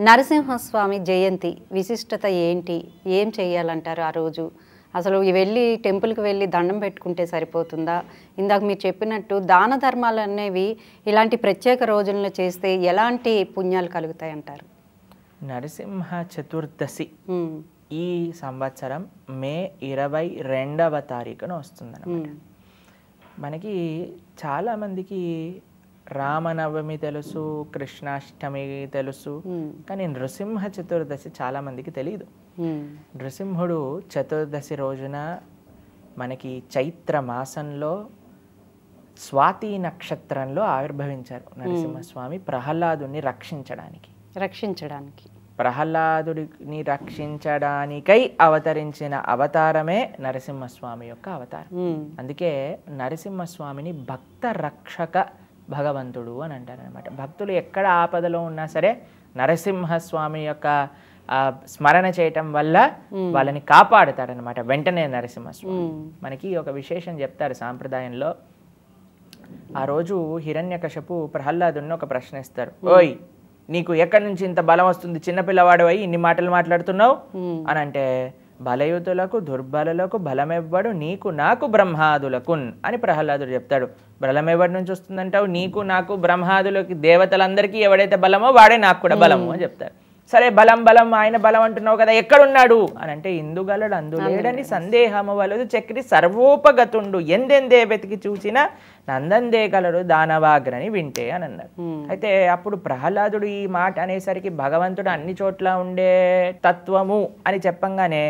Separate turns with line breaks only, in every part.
నరసింహస్వామి జయంతి విశిష్టత ఏంటి? ఏం చేయాలంటారు ఆ రోజు? అసలు వెళ్ళి టెంపుల్‌కి వెళ్ళి దండం పెట్టుకుంటే సరిపోతుందా? ఇందాక మీరు చెప్పినట్టు దాన ధర్మాలనేవి ఇలాంటి ప్రత్యేక రోజుల్లో చేస్తే ఎలాంటి పుణ్యాలు కలుగుతాయంటారు?
నరసింహ చతుర్దశి
హ్మ్.
ఈ సంవత్సరం మే 22వ తారీఖున వస్తుందన్నమాట. మనకి చాలామందికి రామనవమి తెలుసు, కృష్ణాష్టమి తెలుసు, కానీ నృసింహ చతుర్దశి చాలామందికి తెలియదు. నృసింహుడు చతుర్దశి రోజున మనకి చైత్ర మాసంలో స్వాతి నక్షత్రంలో ఆవిర్భవించారు నరసింహస్వామి ప్రహ్లాదుని రక్షించడానికి. ప్రహ్లాదుడిని రక్షించడానికై అవతరించిన అవతారమే నరసింహస్వామి యొక్క అవతారం. అందుకే నరసింహస్వామిని భక్త రక్షక భగవంతుడు అని అంటారనమాట. భక్తులు ఎక్కడ ఆపదలో ఉన్నా సరే నరసింహస్వామి యొక్క స్మరణ చేయటం వల్ల వాళ్ళని కాపాడుతాడనమాట వెంటనే నరసింహస్వామి. మనకి ఒక విశేషం చెప్తారు సాంప్రదాయంలో. ఆ రోజు హిరణ్యకశపు ప్రహ్లాదుని ఒక ప్రశ్న ఇస్తారు. ఓయ్, నీకు ఎక్కడి నుంచి ఇంత బలం వస్తుంది, చిన్నపిల్లవాడు అయి ఇన్ని మాటలు మాట్లాడుతున్నావు అని అంటే, బలయుతులకు దుర్బలులకు బలమెవ్వడు నీకు నాకు బ్రహ్మాదులకు అని ప్రహ్లాదుడు చెప్తాడు. బలం ఎవరి నుంచి వస్తుందంటావు? నీకు నాకు బ్రహ్మాదులకి దేవతలందరికీ ఎవడైతే బలమో వాడే నాకు కూడా బలము అని చెప్తారు. సరే, బలం ఆయన బలం అంటున్నావు కదా, ఎక్కడున్నాడు అని అంటే, ఇందుగలడు అందులేడని సందేహము వలదు చక్రి సర్వోపగతుండు ఎందెందే వెతికి చూసినా నందందే గలడు దానవాగ్రని వింటే అని అన్నారు. అయితే అప్పుడు ప్రహ్లాదుడు ఈ మాట అనేసరికి భగవంతుడు అన్ని చోట్ల ఉండే తత్వము అని చెప్పంగానే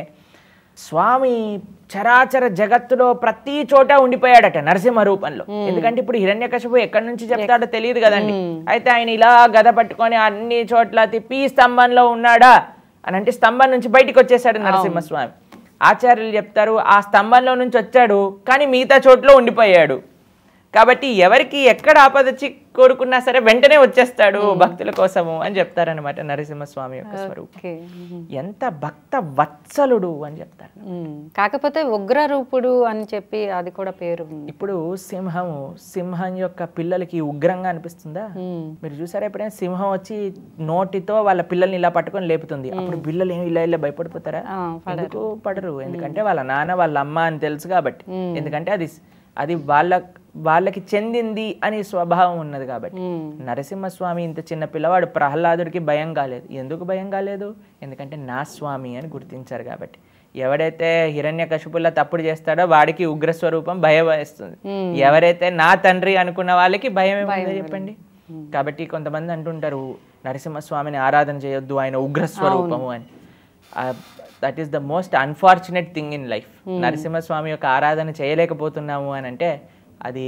స్వామి చరాచర జగత్తులో ప్రతి చోట ఉండిపోయాడట నరసింహ రూపంలో. ఎందుకంటే ఇప్పుడు హిరణ్యకశిపు ఎక్కడి నుంచి చెప్తాడో తెలియదు కదండి. అయితే ఆయన ఇలా గద పట్టుకొని అన్ని చోట్ల తిప్పి స్తంభంలో ఉన్నాడా అని అంటే స్తంభం నుంచి బయటికి వచ్చేసాడు నరసింహస్వామి. ఆచార్యులు చెప్తారు, ఆ స్తంభంలో నుంచి వచ్చాడు కానీ మిగతా చోట్ల ఉండిపోయాడు. కాబట్టి ఎవరికి ఎక్కడ ఆపద కోరుకున్నా సరే వెంటనే వచ్చేస్తాడు భక్తుల కోసము అని చెప్తారనమాట నరసింహస్వామి యొక్క స్వరూపం. ఎంత భక్త వత్సలుడు అని చెప్తారు.
కాకపోతే ఉగ్ర రూపుడు అని చెప్పి అది కూడా పేరు.
ఇప్పుడు సింహం యొక్క పిల్లలకి ఉగ్రంగా అనిపిస్తుందా? మీరు చూసారా ఎప్పుడైనా సింహం వచ్చి నోటితో వాళ్ళ పిల్లల్ని ఇలా పట్టుకొని లేపుతుంది, అప్పుడు పిల్లలు ఏమి ఇలా భయపడిపోతారా? ఎందుకు పడరు? ఎందుకంటే వాళ్ళ నాన్న వాళ్ళ అమ్మ అని తెలుసు కాబట్టి. ఎందుకంటే అది వాళ్ళకి చెందింది అని స్వభావం ఉన్నది కాబట్టి. నరసింహస్వామి ఇంత చిన్న పిల్లవాడు ప్రహ్లాదుడికి భయం కాలేదు. ఎందుకు భయం కాలేదు? ఎందుకంటే నా స్వామి అని గుర్తించారు కాబట్టి. ఎవడైతే హిరణ్యకశిపులా తప్పుడు చేస్తాడో వాడికి ఉగ్రస్వరూపం భయం వేస్తుంది. ఎవరైతే నా తండ్రి అనుకున్న వాళ్ళకి భయం ఏమైందో చెప్పండి. కాబట్టి కొంతమంది అంటుంటారు నరసింహస్వామిని ఆరాధన చేయొద్దు, ఆయన ఉగ్రస్వరూపము అని. That is the most unfortunate thing in life. Narasimhaswamy యొక్క ఆరాధన చేయలేకపోతున్నాము అని అంటే అది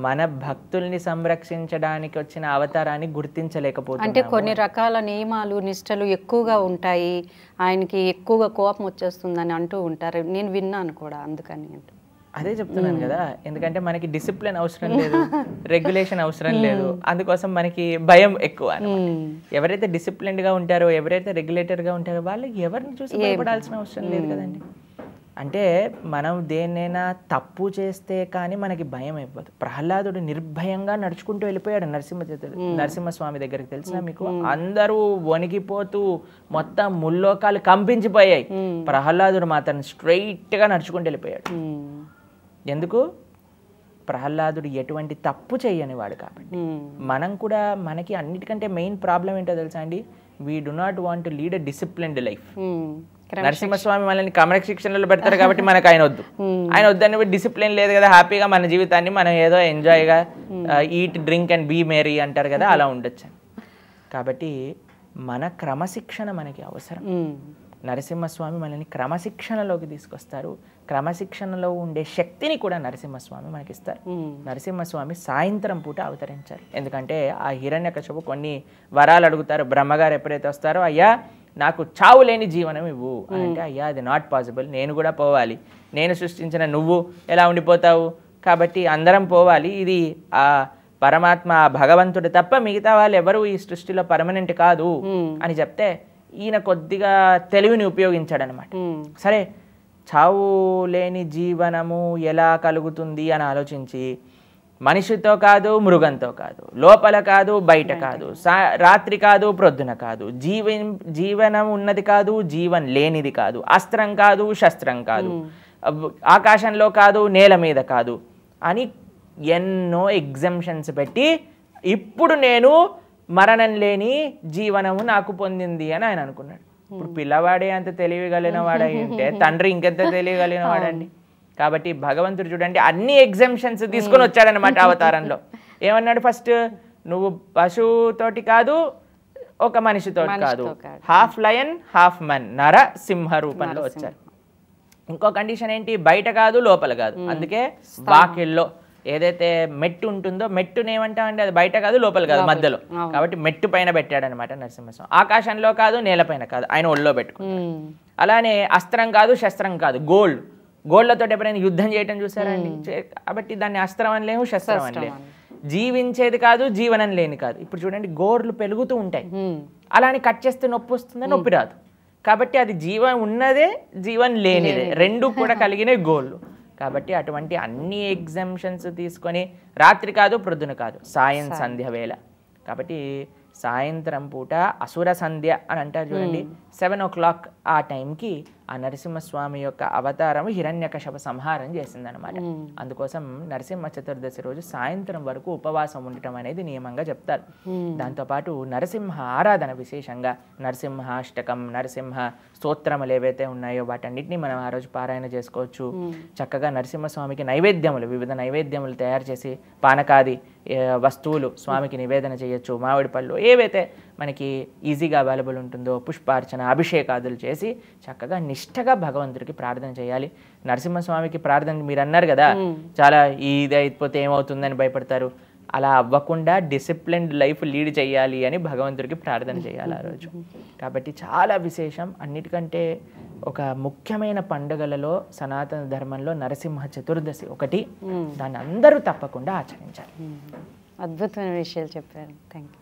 మన భక్తుల్ని సంరక్షించడానికి వచ్చిన అవతారాన్ని గుర్తించలేకపోతున్నాము.
అంటే కొన్ని రకాల నియమాలు నిష్టలు ఎక్కువగా ఉంటాయి, ఆయనకి ఎక్కువగా కోపం వచ్చేస్తుందని అంటూ ఉంటారు. నేను విన్నాను కూడా, అందుకని
అదే చెప్తున్నాను కదా. ఎందుకంటే మనకి డిసిప్లిన్ అవసరం లేదు, రెగ్యులేషన్ అవసరం లేదు, అందుకోసం మనకి భయం ఎక్కువ. ఎవరైతే డిసిప్లిన్డ్ గా ఉంటారో, ఎవరైతే రెగ్యులేటర్ గా ఉంటారో వాళ్ళు ఎవరిని చూసి భయపడాల్సిన అవసరం లేదు కదండి. అంటే మనం దేన్నైనా తప్పు చేస్తే కానీ మనకి భయం ఇవ్వదు. ప్రహ్లాదుడు నిర్భయంగా నడుచుకుంటూ వెళ్ళిపోయాడు నరసింహస్వామి దగ్గరికి. తెలిసినా మీకు, అందరూ వణిగిపోతూ మొత్తం ముల్లోకాలు కంపించిపోయాయి. ప్రహ్లాదుడు మాత్రం స్ట్రైట్ గా నడుచుకుంటూ వెళ్ళిపోయాడు. ఎందుకు? ప్రహ్లాదుడు ఎటువంటి తప్పు చేయని వాడు కాబట్టి. మనం కూడా, మనకి అన్నిటికంటే మెయిన్ ప్రాబ్లం ఏంటో తెలుసా అండి? We do not want to lead a disciplined life. Narasimhaswamy మనల్ని క్రమశిక్షణలో పెడతారు కాబట్టి మనకు ఆయన వద్దని డిసిప్లిన్ లేదు కదా, హ్యాపీగా మన జీవితాన్ని మనం ఏదో ఎంజాయ్గా eat drink and be merry అంటారు కదా, అలా ఉండొచ్చు. కాబట్టి మన క్రమశిక్షణ మనకి అవసరం. నరసింహస్వామి మనల్ని క్రమశిక్షణలోకి తీసుకొస్తారు. క్రమశిక్షణలో ఉండే శక్తిని కూడా నరసింహస్వామి మనకి ఇస్తారు. నరసింహస్వామి సాయంత్రం పూట అవతరించారు. ఎందుకంటే ఆ హిరణ్యకశిపు కొన్ని వరాలు అడుగుతారు. బ్రహ్మగారు ఎప్పుడైతే వస్తారో, అయ్యా నాకు చావు లేని జీవనం ఇవ్వు అని అంటే, అయ్యా అది నాట్ పాసిబుల్, నేను కూడా పోవాలి, నేను సృష్టించిన నువ్వు ఎలా ఉండిపోతావు, కాబట్టి అందరం పోవాలి, ఇది ఆ పరమాత్మ భగవంతుడు తప్ప మిగతా వాళ్ళు ఎవరు ఈ సృష్టిలో పర్మనెంట్ కాదు అని చెప్తే ఈయన కొద్దిగా తెలివిని ఉపయోగించాడనమాట. సరే, చావు లేని జీవనము ఎలా కలుగుతుంది అని ఆలోచించి మనిషితో కాదు, మృగంతో కాదు, లోపల కాదు, బయట కాదు, రాత్రి కాదు, ప్రొద్దున కాదు, జీవనం ఉన్నది కాదు, జీవన్ లేనిది కాదు, అస్త్రం కాదు, శస్త్రం కాదు, ఆకాశంలో కాదు, నేల మీద కాదు అని ఎన్నో ఎగ్జంప్షన్స్ పెట్టి ఇప్పుడు నేను మరణం లేని జీవనము నాకు పొందింది అని ఆయన అనుకున్నాడు. ఇప్పుడు పిల్లవాడే అంత తెలియగలిగిన వాడంటే తండ్రి ఇంకెంత తెలియగలిగిన వాడండి. కాబట్టి భగవంతుడు చూడండి అన్ని ఎగ్జంప్షన్స్ తీసుకొని వచ్చాడనమాట అవతారంలో. ఏమన్నాడు ఫస్ట్, నువ్వు పశువుతోటి కాదు, ఒక మనిషితోటి కాదు, హాఫ్ లయన్ హాఫ్ మన్, నర సింహ రూపంలో వచ్చారు. ఇంకో కండిషన్ ఏంటి, బయట కాదు, లోపల కాదు. అందుకే వాకిల్లో ఏదైతే మెట్టు ఉంటుందో, మెట్టుని ఏమంటామండి, అది బయట కాదు, లోపల కాదు, మధ్యలో. కాబట్టి మెట్టు పైన పెట్టాడనమాట నరసింహస్వామి. ఆకాశంలో కాదు, నేలపైన కాదు, ఆయన ఒళ్ళో పెట్టుకున్నాడు. అలానే అస్త్రం కాదు, శస్త్రం కాదు, గోల్డ్లతో ఎప్పుడైనా యుద్ధం చేయటం చూసారండి. కాబట్టి దాన్ని అస్త్రం అనలేము, శస్త్రం అనలేము. జీవించేది కాదు, జీవనం లేని కాదు. ఇప్పుడు చూడండి గోర్లు పెరుగుతూ ఉంటాయి, అలానే కట్ చేస్తే నొప్పి వస్తుందా, నొప్పి రాదు. కాబట్టి అది జీవం ఉన్నదే, జీవం లేనిదే, రెండు కూడా కలిగిన గోళ్ళు. కాబట్టి అటువంటి అన్ని ఎగ్జంప్షన్స్ తీసుకొని రాత్రి కాదు, ప్రొద్దున కాదు, సంధ్య వేళ. కాబట్టి సాయంత్రం పూట అసుర సంధ్య అని అంటారు చూడండి, 7 o'clock ఆ టైంకి ఆ నరసింహస్వామి యొక్క అవతారం హిరణ్యకశప సంహారం చేసిందనమాట. అందుకోసం నరసింహ చతుర్దశి రోజు సాయంత్రం వరకు ఉపవాసం ఉండటం అనేది నియమంగా చెప్తారు. దాంతోపాటు నరసింహ ఆరాధన విశేషంగా నరసింహాష్టకం, నరసింహ స్తోత్రములు ఏవైతే ఉన్నాయో వాటన్నిటిని మనం ఆ రోజు పారాయణ చేసుకోవచ్చు. చక్కగా నరసింహస్వామికి నైవేద్యములు, వివిధ నైవేద్యములు తయారు చేసి పానకాది వస్తువులు స్వామికి నివేదన చేయొచ్చు. మామిడి పళ్ళు ఏవైతే మనకి ఈజీగా అవైలబుల్ ఉంటుందో పుష్పార్చన, అభిషేకాదులు చేసి చక్కగా నిష్టగా భగవంతుడికి ప్రార్థన చేయాలి. నరసింహస్వామికి ప్రార్థన మీరు అన్నారు కదా, చాలా ఇది అయిపోతే ఏమవుతుందని భయపడతారు. అలా అవ్వకుండా డిసిప్లిన్డ్ లైఫ్ లీడ్ చేయాలి అని భగవంతుడికి ప్రార్థన చేయాలి ఆ రోజు. కాబట్టి చాలా విశేషం. అన్నిటికంటే ఒక ముఖ్యమైన పండుగలలో సనాతన ధర్మంలో నరసింహ చతుర్దశి ఒకటి. దాన్ని అందరూ తప్పకుండా ఆచరించాలి.
అద్భుతమైన విషయాలు చెప్పారు. Thank you.